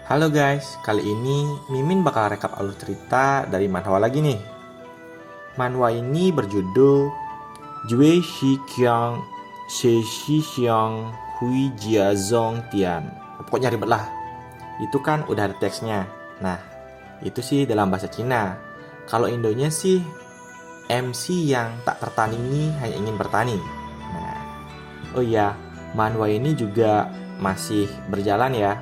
Halo guys, kali ini Mimin bakal rekap alur cerita dari manhwa lagi nih. Manhwa ini berjudul Jue Shi Qiang She Shi Xiang Hui Jia Zong Tian. Pokoknya ribet lah. Itu kan udah ada teksnya. Nah, itu sih dalam bahasa Cina. Kalau Indonya sih MC yang tak tertandingi hanya ingin bertani. Nah, oh iya, manhwa ini juga masih berjalan ya.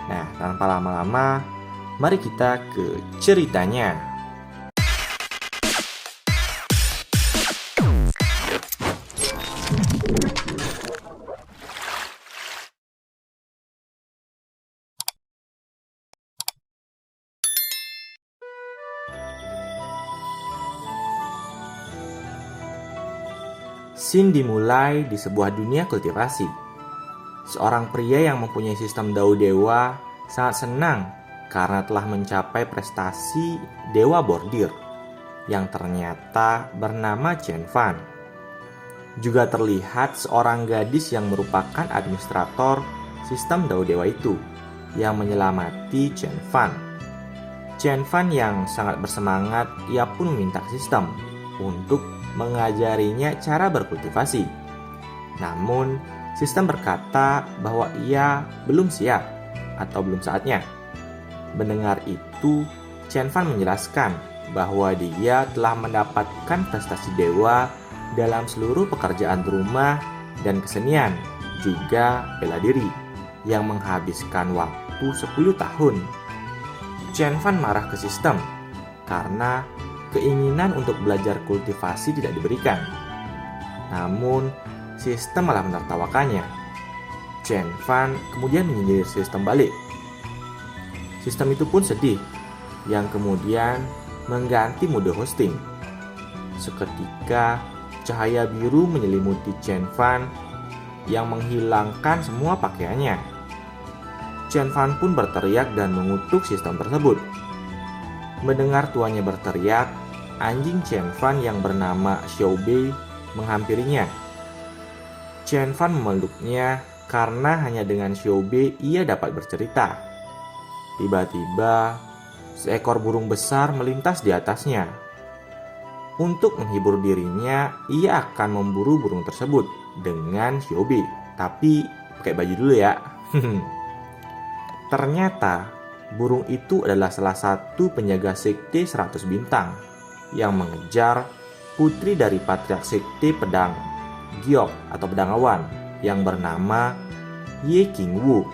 Nah, tanpa lama-lama, mari kita ke ceritanya. Scene dimulai di sebuah dunia kultivasi. Seorang pria yang mempunyai sistem Dao Dewa sangat senang karena telah mencapai prestasi Dewa Bordir yang ternyata bernama Chen Fan. Juga terlihat seorang gadis yang merupakan administrator sistem Dao Dewa itu yang menyelamati Chen Fan. Chen Fan yang sangat bersemangat, ia pun meminta sistem untuk mengajarinya cara berkultivasi. Namun, sistem berkata bahwa ia belum siap atau belum saatnya. Mendengar itu, Chen Fan menjelaskan bahwa dia telah mendapatkan prestasi dewa dalam seluruh pekerjaan rumah dan kesenian, juga bela diri, yang menghabiskan waktu 10 tahun. Chen Fan marah ke sistem karena keinginan untuk belajar kultivasi tidak diberikan. Namun, sistem malah menertawakannya. Chen Fan kemudian menyindir sistem balik. Sistem itu pun sedih, yang kemudian mengganti mode hosting. Seketika, cahaya biru menyelimuti Chen Fan yang menghilangkan semua pakaiannya. Chen Fan pun berteriak dan mengutuk sistem tersebut. Mendengar tuannya berteriak, anjing Chen Fan yang bernama Xiao Bei menghampirinya. Chen Fan memeluknya karena hanya dengan Xiao Bei ia dapat bercerita. Tiba-tiba, seekor burung besar melintas di atasnya. Untuk menghibur dirinya, ia akan memburu burung tersebut dengan Xiao Bei. Tapi pakai baju dulu ya. Ternyata, burung itu adalah salah satu penjaga sekte 100 bintang yang mengejar putri dari patriark sekte pedang Giok atau pedang awan yang bernama Ye Qingwu.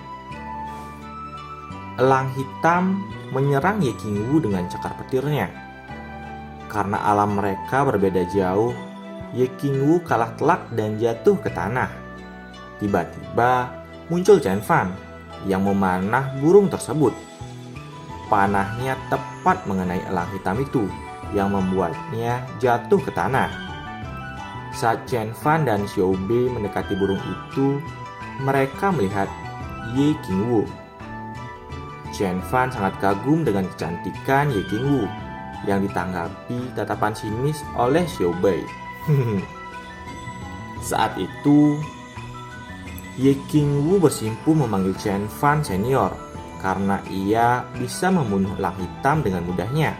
Elang hitam menyerang Ye Qingwu dengan cakar petirnya. Karena alam mereka berbeda jauh, Ye Qingwu kalah telak dan jatuh ke tanah. Tiba-tiba muncul Chen Fan yang memanah burung tersebut. Panahnya tepat mengenai elang hitam itu yang membuatnya jatuh ke tanah. Saat Chen Fan dan Xiao Bei mendekati burung itu, mereka melihat Ye Qingwu. Chen Fan sangat kagum dengan kecantikan Ye Qingwu yang ditanggapi tatapan sinis oleh Xiao Bei. Saat itu, Ye Qingwu bersimpuh memanggil Chen Fan senior karena ia bisa membunuh elang hitam dengan mudahnya.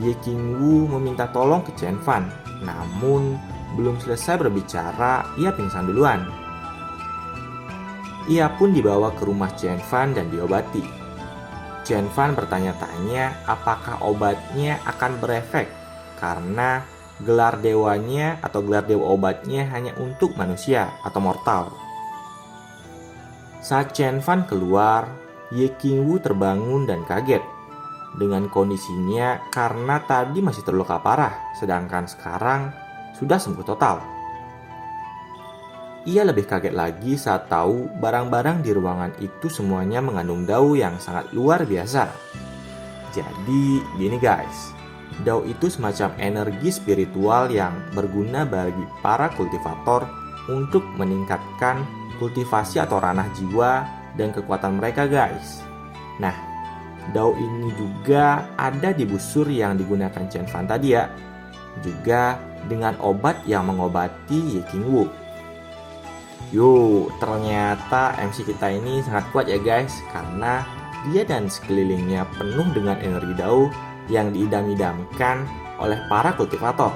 Ye Qingwu meminta tolong ke Chen Fan, namun belum selesai berbicara, ia pingsan duluan. Ia pun dibawa ke rumah Chen Fan dan diobati. Chen Fan bertanya-tanya apakah obatnya akan berefek karena gelar dewanya atau gelar dewa obatnya hanya untuk manusia atau mortal. Saat Chen Fan keluar, Ye Qingwu terbangun dan kaget dengan kondisinya karena tadi masih terluka parah, sedangkan sekarang sudah sembuh total. Ia lebih kaget lagi saat tahu barang-barang di ruangan itu semuanya mengandung Dao yang sangat luar biasa. Jadi gini guys, Dao itu semacam energi spiritual yang berguna bagi para kultivator untuk meningkatkan kultivasi atau ranah jiwa dan kekuatan mereka guys. Nah, Dao ini juga ada di busur yang digunakan Chen Fan tadi ya. Juga dengan obat yang mengobati Ye Qingwu. Ternyata MC kita ini sangat kuat ya guys, karena dia dan sekelilingnya penuh dengan energi dao yang diidam-idamkan oleh para kultivator.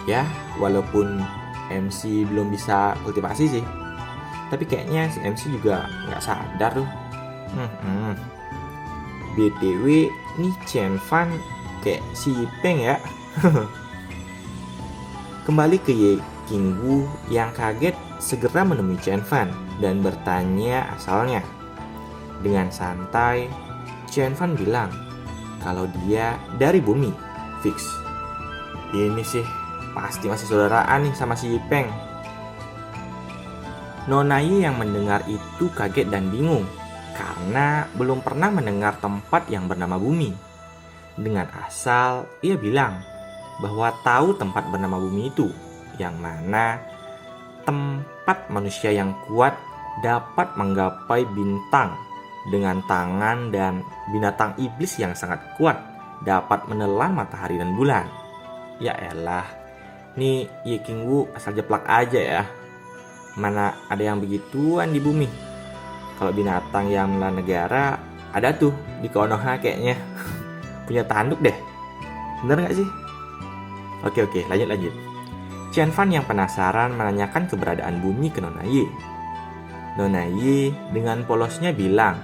Ya, walaupun MC belum bisa kultivasi sih, tapi kayaknya si MC juga nggak sadar tuh. BTW, nih Chen Fan kayak si Peng ya. Kembali ke Ye Qingwu yang kaget segera menemui Chen Fan dan bertanya asalnya. Dengan santai, Chen Fan bilang kalau dia dari bumi, fix. Ini sih pasti masih saudaraan nih sama si Peng. Nona Ye yang mendengar itu kaget dan bingung karena belum pernah mendengar tempat yang bernama bumi. Dengan asal ia bilang bahwa tahu tempat bernama bumi itu, yang mana tempat manusia yang kuat dapat menggapai bintang dengan tangan dan binatang iblis yang sangat kuat dapat menelan matahari dan bulan. Ya elah, nih Ye Qingwu asal jeplak aja ya. Mana ada yang begituan di bumi. Kalau binatang yang menelan negara ada tuh di Konoha kayaknya. Punya tanduk deh. Bener gak sih? Oke, lanjut. Chen Fan yang penasaran menanyakan keberadaan bumi ke Nona Ye. Nona Ye dengan polosnya bilang,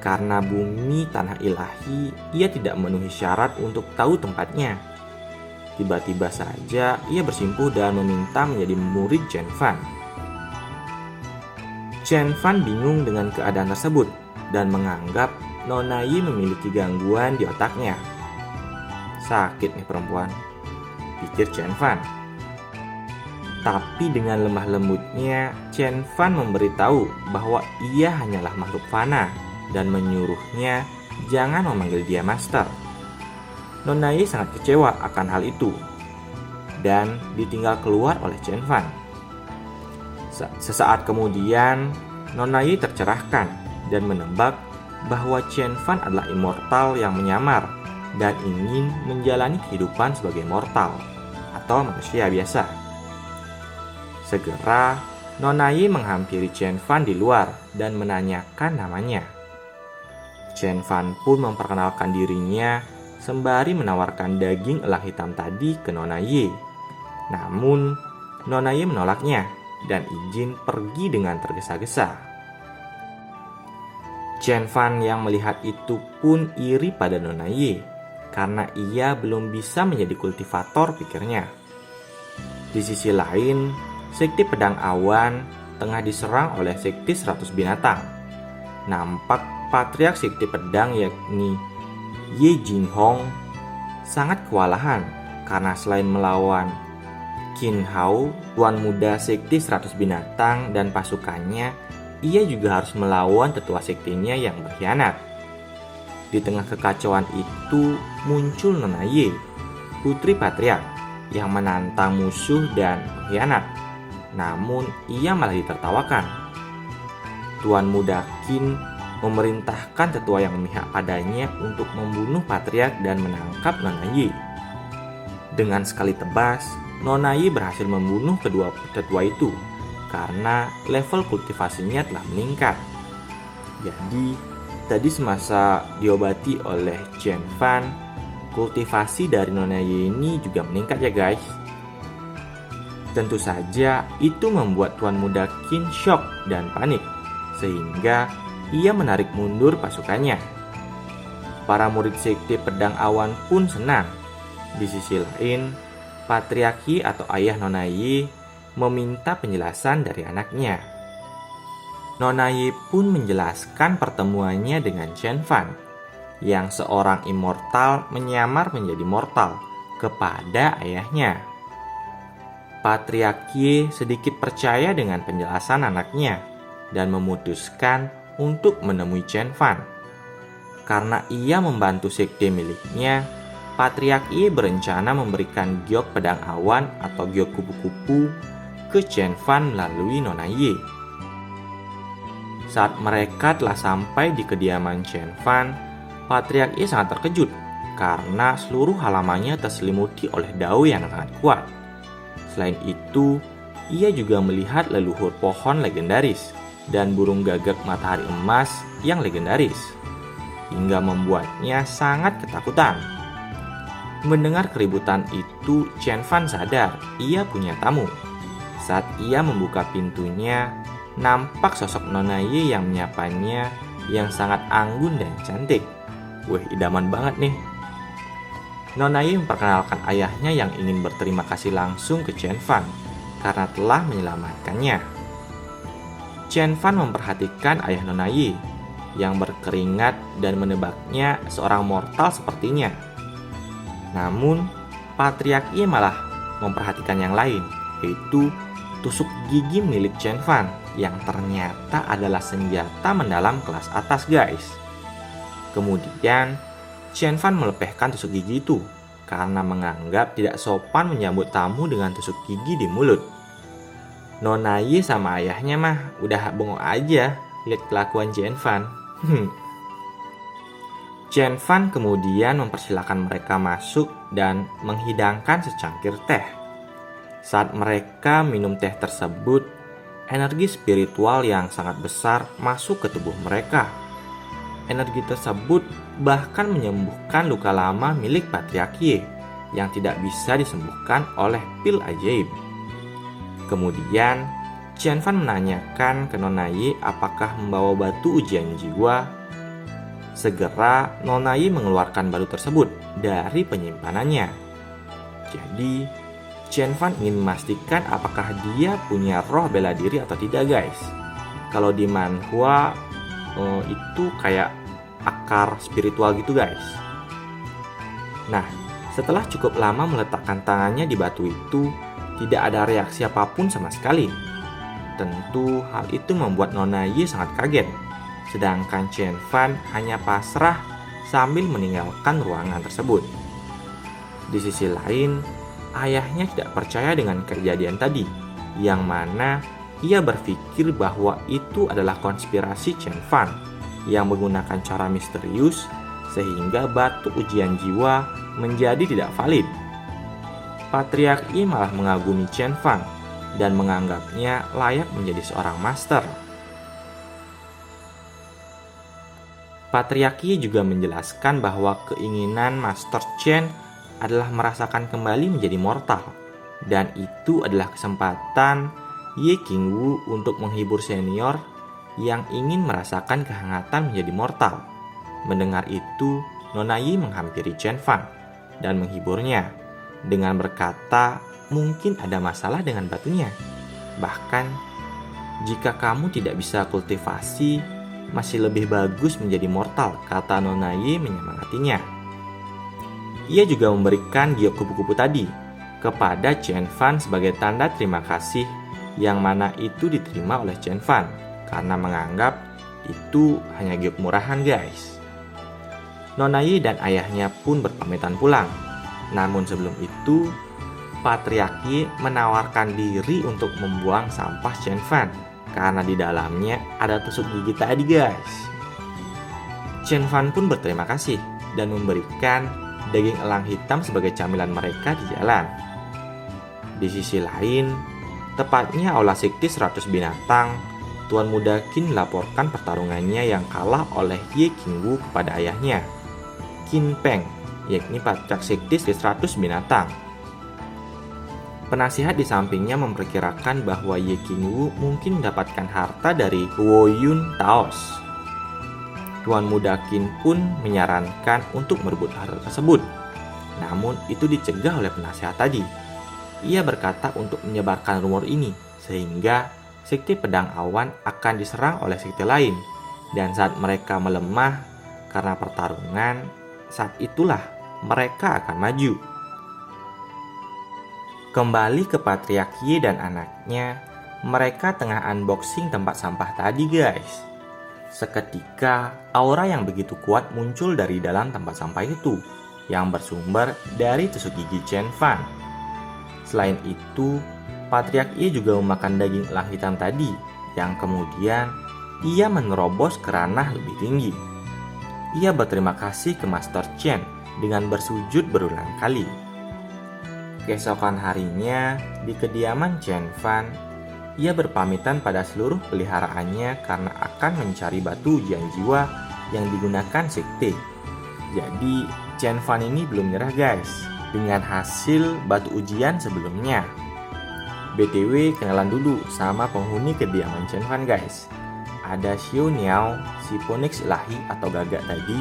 karena bumi tanah ilahi, ia tidak memenuhi syarat untuk tahu tempatnya. Tiba-tiba saja ia bersimpuh dan meminta menjadi murid Chen Fan. Chen Fan bingung dengan keadaan tersebut dan menganggap Nona Ye memiliki gangguan di otaknya. Sakit nih perempuan, pikir Chen Fan. Tapi dengan lemah lembutnya, Chen Fan memberitahu bahwa ia hanyalah makhluk fana dan menyuruhnya jangan memanggil dia master. Nona Ye sangat kecewa akan hal itu dan ditinggal keluar oleh Chen Fan. Sesaat kemudian, Nona Ye tercerahkan dan menebak bahwa Chen Fan adalah immortal yang menyamar dan ingin menjalani kehidupan sebagai mortal atau manusia biasa. Segera, Nona Ye menghampiri Chen Fan di luar dan menanyakan namanya. Chen Fan pun memperkenalkan dirinya sembari menawarkan daging elang hitam tadi ke Nona Ye. Namun, Nona Ye menolaknya dan izin pergi dengan tergesa-gesa. Chen Fan yang melihat itu pun iri pada Nona Ye karena ia belum bisa menjadi kultivator, pikirnya. Di sisi lain, sekte pedang awan tengah diserang oleh sekte 100 binatang. Nampak patriark sekte pedang yakni Ye Jinghong sangat kewalahan karena selain melawan Qin Hao, tuan muda sekte 100 binatang dan pasukannya, ia juga harus melawan tetua sektenya yang berkhianat. Di tengah kekacauan itu muncul Nona Ye, putri patriark yang menantang musuh dan pengkhianat. Namun ia malah ditertawakan. Tuan muda Qin memerintahkan tetua yang memihak padanya untuk membunuh patriark dan menangkap Nona Ye. Dengan sekali tebas, Nona Ye berhasil membunuh kedua tetua itu karena level kultivasinya telah meningkat. Jadi, tadi semasa diobati oleh Chen Fan, kultivasi dari Nona Ye ini juga meningkat ya guys. Tentu saja itu membuat tuan muda Qin shock dan panik, sehingga ia menarik mundur pasukannya. Para murid sekte pedang awan pun senang. Di sisi lain, patriarki atau ayah Nona Ye meminta penjelasan dari anaknya. Nona Ye pun menjelaskan pertemuannya dengan Chen Fan, yang seorang immortal menyamar menjadi mortal kepada ayahnya. Patriark Ye sedikit percaya dengan penjelasan anaknya dan memutuskan untuk menemui Chen Fan. Karena ia membantu sekte miliknya, Patriark Ye berencana memberikan giok pedang awan atau giok kupu-kupu ke Chen Fan melalui Nona Ye. Saat mereka telah sampai di kediaman Chen Fan, Patriark Ye sangat terkejut karena seluruh halamannya terselimuti oleh dao yang sangat kuat. Selain itu, Ia juga melihat leluhur pohon legendaris dan burung gagak matahari emas yang legendaris, hingga membuatnya sangat ketakutan. Mendengar keributan itu, Chen Fan sadar ia punya tamu. Saat ia membuka pintunya, nampak sosok Nona Ye yang menyapanya yang sangat anggun dan cantik. Wih, idaman banget nih. Nona Ye memperkenalkan ayahnya yang ingin berterima kasih langsung ke Chen Fan karena telah menyelamatkannya. Chen Fan memperhatikan ayah Nona Ye yang berkeringat dan menebaknya seorang mortal sepertinya. Namun, Patriark Ye malah memperhatikan yang lain, yaitu tusuk gigi milik Chen Fan yang ternyata adalah senjata mendalam kelas atas, guys. Kemudian, Chen Fan melepehkan tusuk gigi itu karena menganggap tidak sopan menyambut tamu dengan tusuk gigi di mulut. Nona Ye sama ayahnya mah udah bengong aja lihat kelakuan Chen Fan. Chen Fan kemudian mempersilahkan mereka masuk dan menghidangkan secangkir teh. Saat mereka minum teh tersebut, energi spiritual yang sangat besar masuk ke tubuh mereka. Energi tersebut bahkan menyembuhkan luka lama milik Patriark Ye yang tidak bisa disembuhkan oleh pil ajaib. Kemudian, Chen Fan menanyakan ke Nona Ye apakah membawa batu ujian jiwa. Segera Nona Ye mengeluarkan batu tersebut dari penyimpanannya. Jadi, Chen Fan ingin memastikan apakah dia punya roh bela diri atau tidak, guys. Kalau di manhwa itu kayak akar spiritual gitu, guys. Nah, setelah cukup lama meletakkan tangannya di batu itu, tidak ada reaksi apapun sama sekali. Tentu hal itu membuat Nona Ye sangat kaget. Sedangkan Chen Fan hanya pasrah sambil meninggalkan ruangan tersebut. Di sisi lain, ayahnya tidak percaya dengan kejadian tadi, yang mana ia berpikir bahwa itu adalah konspirasi Chen Fan yang menggunakan cara misterius sehingga batu ujian jiwa menjadi tidak valid. Patriark Ye malah mengagumi Chen Fan dan menganggapnya layak menjadi seorang master. Patriark Ye juga menjelaskan bahwa keinginan Master Chen adalah merasakan kembali menjadi mortal, dan itu adalah kesempatan Ye Qingwu untuk menghibur senior yang ingin merasakan kehangatan menjadi mortal. Mendengar itu, Nona Ye menghampiri Chen Fan dan menghiburnya dengan berkata, mungkin ada masalah dengan batunya. Bahkan, jika kamu tidak bisa kultivasi, masih lebih bagus menjadi mortal, kata Nona Ye menyemangatinya. Ia juga memberikan giok kupu-kupu tadi kepada Chen Fan sebagai tanda terima kasih, yang mana itu diterima oleh Chen Fan karena menganggap itu hanya giok murahan, guys. Nona Ye dan ayahnya pun berpamitan pulang. Namun sebelum itu, Patriark Ye menawarkan diri untuk membuang sampah Chen Fan karena di dalamnya ada tusuk gigi tadi, guys. Chen Fan pun berterima kasih dan memberikan daging elang hitam sebagai camilan mereka di jalan. Di sisi lain, tepatnya Aula Sekti 100 binatang, Tuan Muda Qin melaporkan pertarungannya yang kalah oleh Ye Qingwu kepada ayahnya, Qin Peng, yakni Patriark Sekti 100 binatang. Penasihat di sampingnya memperkirakan bahwa Ye Qingwu mungkin mendapatkan harta dari Wo Yun Taos. Tuan Muda Qin pun menyarankan untuk merebut harta tersebut. Namun itu dicegah oleh penasihat tadi. Ia berkata untuk menyebarkan rumor ini, sehingga sekte pedang awan akan diserang oleh sekte lain. Dan saat mereka melemah karena pertarungan, saat itulah mereka akan maju. Kembali ke Patriark Ye dan anaknya, mereka tengah unboxing tempat sampah tadi, guys. Seketika, aura yang begitu kuat muncul dari dalam tempat sampah itu, yang bersumber dari tusuk gigi Chen Fan. Selain itu, Patriark Ye juga memakan daging elang hitam tadi, yang kemudian ia menerobos ke ranah lebih tinggi. Ia berterima kasih ke Master Chen dengan bersujud berulang kali. Keesokan harinya, di kediaman Chen Fan, ia berpamitan pada seluruh peliharaannya karena akan mencari batu ujian jiwa yang digunakan sekte. Jadi, Chen Fan ini belum nyerah guys, dengan hasil batu ujian sebelumnya. BTW, kenalan dulu sama penghuni kediaman Chen Fan guys. Ada Xiao Niao, si Phoenix ilahi atau gagak tadi,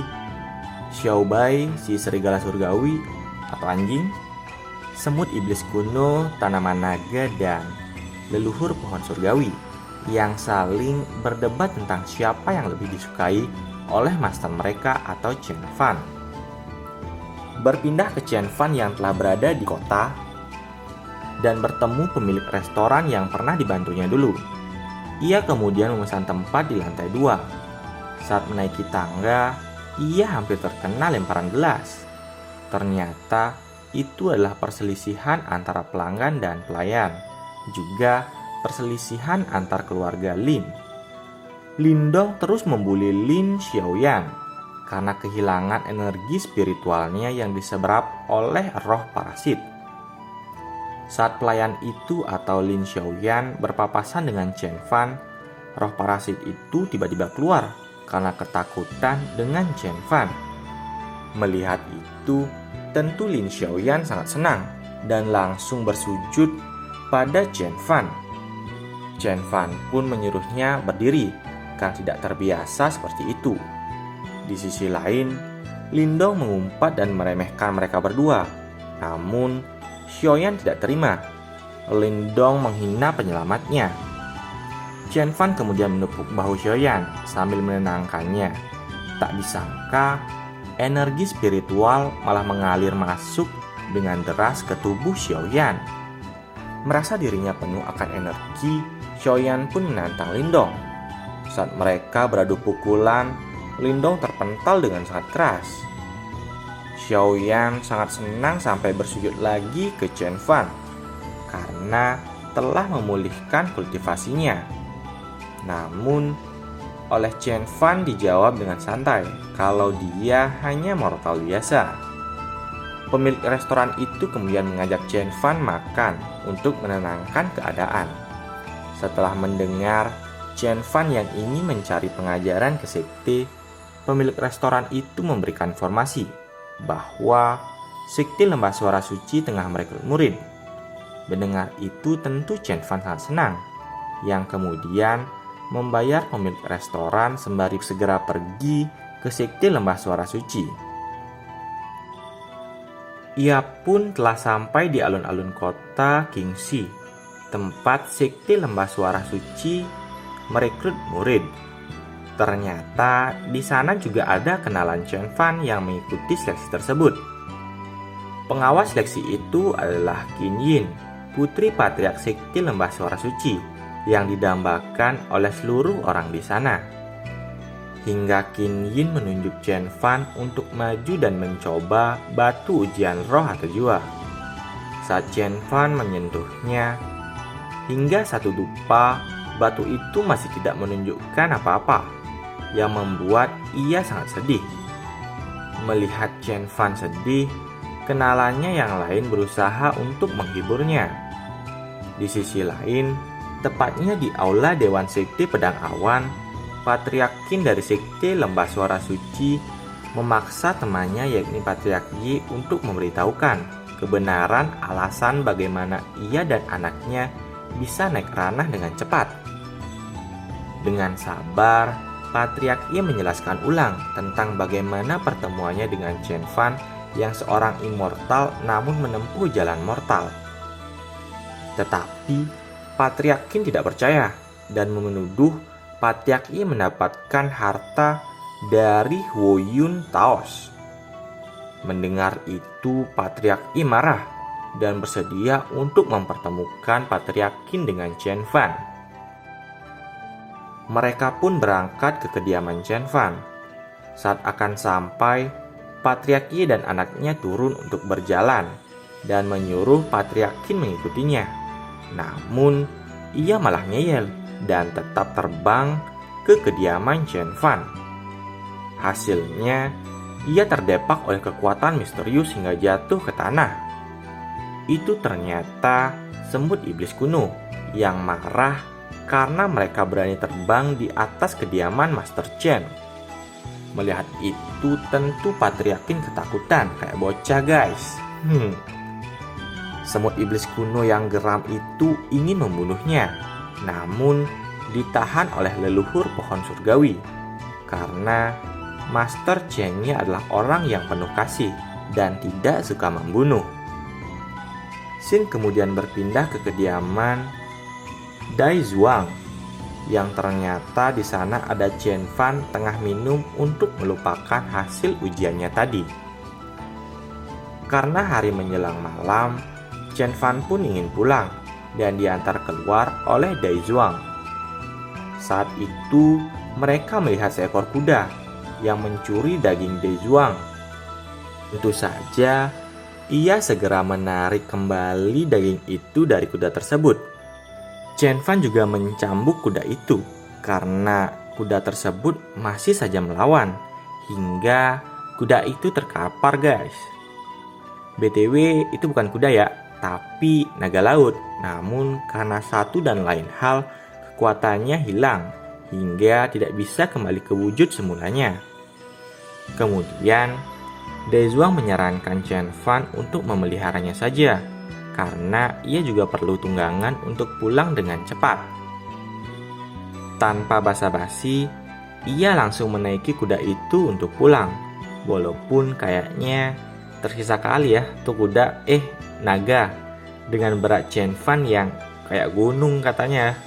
Xiao Bai, si serigala surgawi atau anjing, semut iblis kuno, tanaman naga, dan leluhur pohon surgawi yang saling berdebat tentang siapa yang lebih disukai oleh master mereka atau Chen Fan. Berpindah ke Chen Fan yang telah berada di kota dan bertemu pemilik restoran yang pernah dibantunya dulu. Ia kemudian memesan tempat di lantai 2. Saat menaiki tangga, ia hampir terkena lemparan gelas. Ternyata itu adalah perselisihan antara pelanggan dan pelayan, juga perselisihan antar keluarga Lin. Lindong terus membuli Lin Xiaoyan karena kehilangan energi spiritualnya yang diserap oleh roh parasit. Saat pelayan itu atau Lin Xiaoyan berpapasan dengan Chen Fan, roh parasit itu tiba-tiba keluar karena ketakutan dengan Chen Fan. Melihat itu, tentu Lin Xiaoyan sangat senang dan langsung bersujud pada Chen Fan. Chen Fan pun menyuruhnya berdiri karena tidak terbiasa seperti itu. Di sisi lain, Lindong mengumpat dan meremehkan mereka berdua. Namun, Xiaoyan tidak terima. Lindong menghina penyelamatnya. Chen Fan kemudian menepuk bahu Xiaoyan sambil menenangkannya. Tak disangka, energi spiritual malah mengalir masuk dengan deras ke tubuh Xiaoyan. Merasa dirinya penuh akan energi, Xiaoyan pun menantang Lindong. Saat mereka beradu pukulan, Lindong terpental dengan sangat keras. Xiaoyan sangat senang sampai bersujud lagi ke Chen Fan karena telah memulihkan kultivasinya. Namun, oleh Chen Fan dijawab dengan santai kalau dia hanya mortal biasa. Pemilik restoran itu kemudian mengajak Chen Fan makan untuk menenangkan keadaan. Setelah mendengar Chen Fan yang ingin mencari pengajaran ke sekte, pemilik restoran itu memberikan informasi bahwa sekte Lembah Suara Suci tengah merekrut murid. Mendengar itu tentu Chen Fan sangat senang, yang kemudian membayar pemilik restoran sembari segera pergi ke sekte Lembah Suara Suci. Ia pun telah sampai di alun-alun kota Qingxi, tempat sekte Lembah Suara Suci merekrut murid. Ternyata di sana juga ada kenalan Chen Fan yang mengikuti seleksi tersebut. Pengawas seleksi itu adalah Qin Yin, putri patriark sekte Lembah Suara Suci yang didambakan oleh seluruh orang di sana. Hingga Qin Yin menunjuk Chen Fan untuk maju dan mencoba batu ujian roh atau jiwa. Saat Chen Fan menyentuhnya, hingga satu dupa, batu itu masih tidak menunjukkan apa-apa, yang membuat ia sangat sedih. Melihat Chen Fan sedih, kenalannya yang lain berusaha untuk menghiburnya. Di sisi lain, tepatnya di aula Dewan Sekte Pedang Awan, Patriark Qin dari Sekte Lembah Suara Suci memaksa temannya yakni Patriark Yi untuk memberitahukan kebenaran alasan bagaimana ia dan anaknya bisa naik ranah dengan cepat. Dengan sabar, Patriark Yi menjelaskan ulang tentang bagaimana pertemuannya dengan Chen Fan yang seorang immortal namun menempuh jalan mortal. Tetapi Patriark Qin tidak percaya dan menuduh Patriark Yi mendapatkan harta dari Huoyun Taos. Mendengar itu, Patriark Yi marah dan bersedia untuk mempertemukan Patriark Qin dengan Chen Fan. Mereka pun berangkat ke kediaman Chen Fan. Saat akan sampai, Patriark Yi dan anaknya turun untuk berjalan dan menyuruh Patriark Qin mengikutinya. Namun, ia malah ngeyel dan tetap terbang ke kediaman Chen Fan. Hasilnya, ia terdepak oleh kekuatan misterius hingga jatuh ke tanah. itu ternyata semut iblis kuno yang marah karena mereka berani terbang di atas kediaman Master Chen. Melihat itu tentu Patriarkin ketakutan kayak bocah guys. Semut iblis kuno yang geram itu ingin membunuhnya, namun ditahan oleh leluhur pohon surgawi karena Master Chen-nya adalah orang yang penuh kasih dan tidak suka membunuh. Xin kemudian berpindah ke kediaman Dai Zhuang yang ternyata di sana ada Chen Fan tengah minum untuk melupakan hasil ujiannya tadi. Karena hari menjelang malam, Chen Fan pun ingin pulang dan diantar keluar oleh Dai Zhuang. Saat itu, mereka melihat seekor kuda yang mencuri daging Dai Zhuang. Tentu saja, ia segera menarik kembali daging itu dari kuda tersebut. Chen Fan juga mencambuk kuda itu karena kuda tersebut masih saja melawan hingga kuda itu terkapar guys. BTW itu bukan kuda ya, tapi naga laut. Namun karena satu dan lain hal kekuatannya hilang hingga tidak bisa kembali ke wujud semulanya. Kemudian Dai Zhuang menyarankan Chen Fan untuk memeliharanya saja karena ia juga perlu tunggangan untuk pulang dengan cepat. Tanpa basa-basi, ia langsung menaiki kuda itu untuk pulang. Walaupun kayaknya tersisa kali ya tuh kuda, naga dengan berat Chen Fan yang kayak gunung katanya.